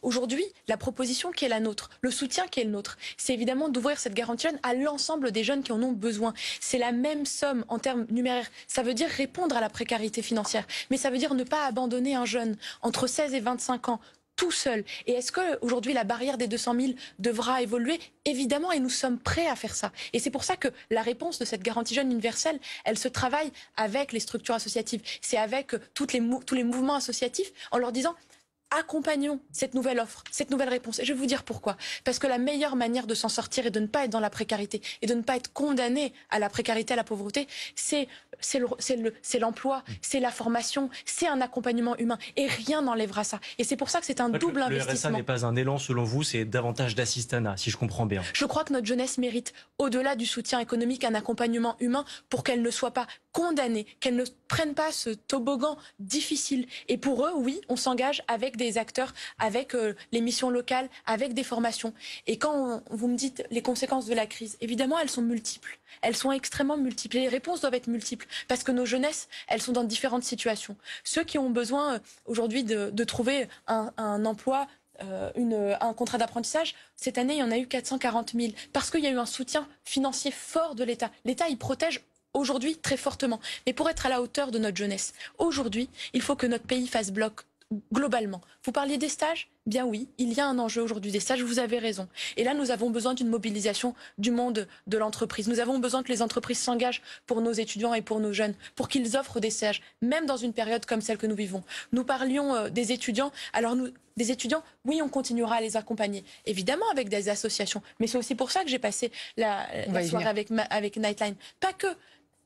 Aujourd'hui, la proposition qui est la nôtre, le soutien qui est le nôtre, c'est évidemment d'ouvrir cette garantie jeune à l'ensemble des jeunes qui en ont besoin. C'est la même somme en termes numéraires. Ça veut dire répondre à la précarité financière, mais ça veut dire ne pas abandonner un jeune entre 16 et 25 ans tout seul. Et est-ce qu'aujourd'hui la barrière des 200 000 devra évoluer? Évidemment, et nous sommes prêts à faire ça. Et c'est pour ça que la réponse de cette garantie jeune universelle, elle se travaille avec les structures associatives. C'est avec tous les mouvements associatifs en leur disant: accompagnons cette nouvelle offre, cette nouvelle réponse. Et je vais vous dire pourquoi. Parce que la meilleure manière de s'en sortir et de ne pas être dans la précarité et de ne pas être condamné à la précarité, à la pauvreté, c'est l'emploi, c'est la formation, c'est un accompagnement humain. Et rien n'enlèvera ça. Et c'est pour ça que c'est un double investissement. Le RSA n'est pas un élan selon vous, c'est davantage d'assistanat, si je comprends bien. Je crois que notre jeunesse mérite, au-delà du soutien économique, un accompagnement humain pour qu'elle ne soit pas condamnée, qu'elle ne prenne pas ce toboggan difficile. Et pour eux, oui, on s'engage avec des acteurs, avec les missions locales, avec des formations. Et quand vous me dites les conséquences de la crise, évidemment, elles sont multiples. Elles sont extrêmement multiples. Et les réponses doivent être multiples. Parce que nos jeunesses, elles sont dans différentes situations. Ceux qui ont besoin aujourd'hui de trouver un emploi, un contrat d'apprentissage, cette année, il y en a eu 440 000. Parce qu'il y a eu un soutien financier fort de l'État. L'État, il protège aujourd'hui très fortement. Mais pour être à la hauteur de notre jeunesse, aujourd'hui, il faut que notre pays fasse bloc globalement. Vous parliez des stages? Bien oui, il y a un enjeu aujourd'hui des stages, vous avez raison. Et là, nous avons besoin d'une mobilisation du monde de l'entreprise. Nous avons besoin que les entreprises s'engagent pour nos étudiants et pour nos jeunes, pour qu'ils offrent des stages, même dans une période comme celle que nous vivons. Nous parlions des étudiants. Alors des étudiants, oui, on continuera à les accompagner, évidemment avec des associations. Mais c'est aussi pour ça que j'ai passé la soirée avec Nightline. Pas que.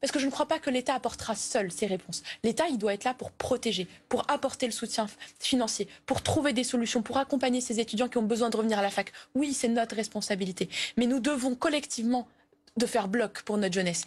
Parce que je ne crois pas que l'État apportera seul ces réponses. L'État, il doit être là pour protéger, pour apporter le soutien financier, pour trouver des solutions, pour accompagner ces étudiants qui ont besoin de revenir à la fac. Oui, c'est notre responsabilité. Mais nous devons collectivement de faire bloc pour notre jeunesse.